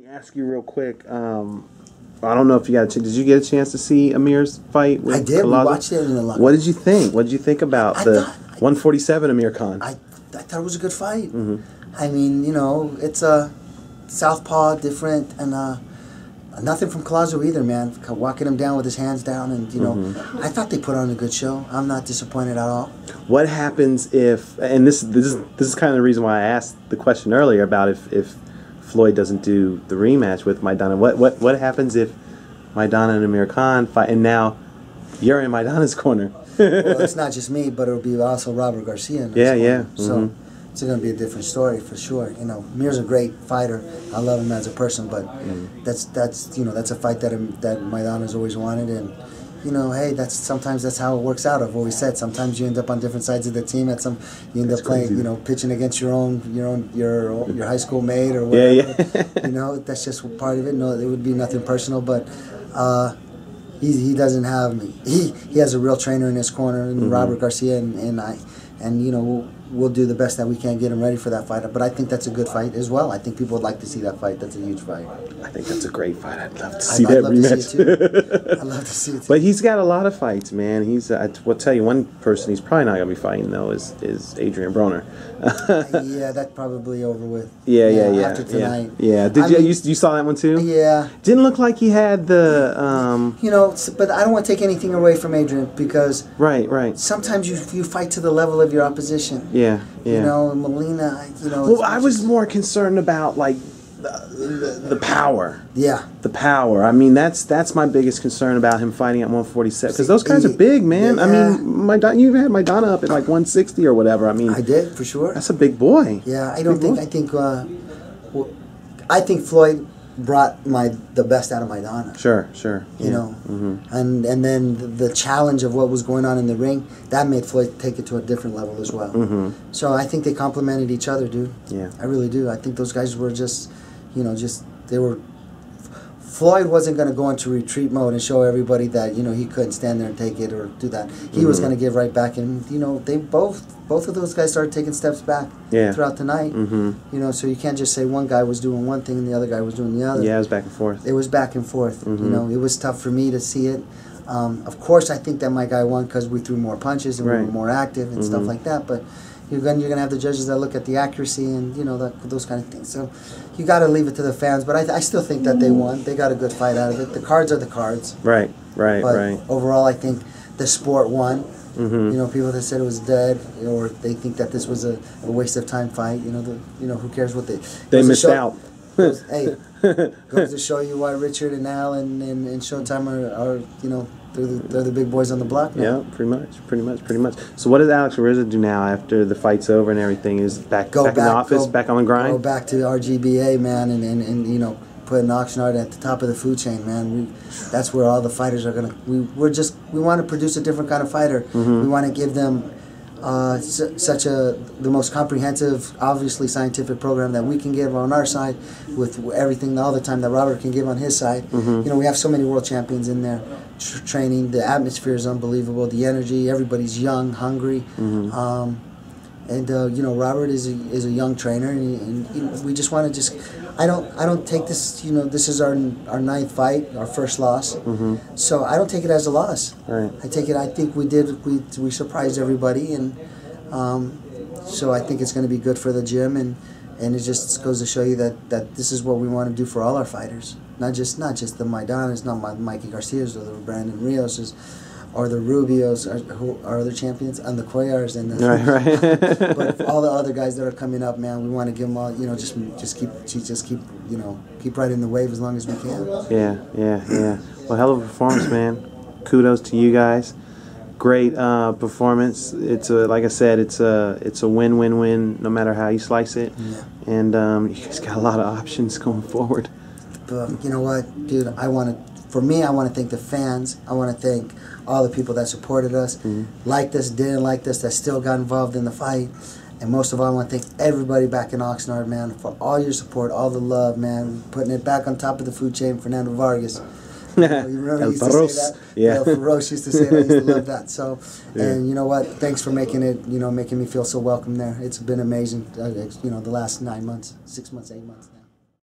me ask you real quick. I don't know if you got a chance. Did you get a chance to see Amir's fight with I did. Kalaza? We watched it in the locker. What did you think? What did you think about the 147 Amir Khan? I thought it was a good fight. Mm-hmm. I mean, you know, it's a southpaw, different, and nothing from Kalaza either, man. Walking him down with his hands down, and you know, I thought they put on a good show. I'm not disappointed at all. What happens if? And this is kind of the reason why I asked the question earlier about if Floyd doesn't do the rematch with Maidana. What happens if Maidana and Amir Khan fight, and now you're in Maidana's corner? Well, it's not just me, but it'll be also Robert Garcia. Yeah. So it's going to be a different story for sure. You know, Amir's a great fighter. I love him as a person, but that's you know, that's a fight that Maidana's always wanted, and you know, hey, sometimes that's how it works out. I've always said sometimes you end up on different sides of the team. You end up playing, you know, pitching against your high school mate or whatever. Yeah. You know, that's just part of it. No, it would be nothing personal, but he doesn't have me. He has a real trainer in his corner, and Robert Garcia, and you know, we'll do the best that we can, get him ready for that fight. But I think that's a good fight as well. I think people would like to see that fight. That's a huge fight. I think that's a great fight. I'd love to see that rematch. I'd love to see it too. But he's got a lot of fights, man. I will tell you, one person he's probably not going to be fighting, though, is Adrian Broner. Yeah, that's probably over with. Yeah. After tonight. Yeah. You saw that one too? Yeah. Didn't look like he had the... You know, but I don't want to take anything away from Adrian, because... Right. Sometimes you fight to the level of your opposition. Yeah. You know, Molina, you know... Well, I was more concerned about, like, the power. Yeah. The power. I mean, that's my biggest concern about him fighting at 147. Because those guys are big, man. Yeah. I mean, you had Maidana up at like 160 or whatever. I mean... I did, for sure. That's a big boy. Yeah, I think Floyd brought the best out of Maidana. Sure. You know, and then the challenge of what was going on in the ring, that made Floyd take it to a different level as well. So I think they complemented each other, dude. Yeah, I really do. I think those guys were just, you know, they were. Floyd wasn't going to go into retreat mode and show everybody that, you know, he couldn't stand there and take it or do that. He was going to give right back, and you know, they both of those guys started taking steps back throughout the night. You know, so you can't just say one guy was doing one thing and the other guy was doing the other. Yeah, it was back and forth. It was back and forth. You know, it was tough for me to see it. Of course, I think that my guy won because we threw more punches and we were more active and stuff like that. But you're gonna have the judges that look at the accuracy and, you know, those kind of things. So you got to leave it to the fans. But I still think that they won. They got a good fight out of it. The cards are the cards. Right. Overall, I think the sport won. You know, people that said it was dead, or they think that this was a waste of time fight. You know, who cares what they missed out. Hey, goes to show you why Richard and Al and Showtime are you know, they're the big boys on the block now. Yeah, pretty much. So what does Alex Ariza do now after the fight's over and everything? Is back in the office, back on the grind? Go back to RGBA, man, and you know, put an auction art at the top of the food chain, man. That's where all the fighters are gonna. We want to produce a different kind of fighter. We want to give them the most comprehensive, obviously scientific program that we can give on our side, with everything all the time that Robert can give on his side. You know, we have so many world champions in there training. The atmosphere is unbelievable. The energy, everybody's young, hungry. And you know, Robert is a young trainer, and you know, we just want to I don't take this, you know, this is our 9th fight, our first loss. So I don't take it as a loss. I take it, I think we surprised everybody, and so I think it's going to be good for the gym, and it just goes to show you that this is what we want to do for all our fighters, not just the Maidanas, not Mikey Garcias or the Brandon Rioses, or the Rubios, who are other champions, and the Cuellars, and but all the other guys that are coming up, man, we want to give them all, you know, just keep you know, keep riding the wave as long as we can. Yeah. Well, hell of a performance, man. Kudos to you guys. Great performance. It's like I said, it's a win-win-win no matter how you slice it. And you guys got a lot of options going forward. But you know what, dude? I want to thank the fans. I want to thank all the people that supported us, liked us, didn't like us, that still got involved in the fight. And most of all, I want to thank everybody back in Oxnard, man, for all your support, all the love, man, putting it back on top of the food chain. Fernando Vargas. You remember he used to say that? Yeah. El Faros used to say that. I used to love that. So, and you know what? Thanks for making me feel so welcome there. It's been amazing, you know, the last 9 months, 6 months, 8 months now.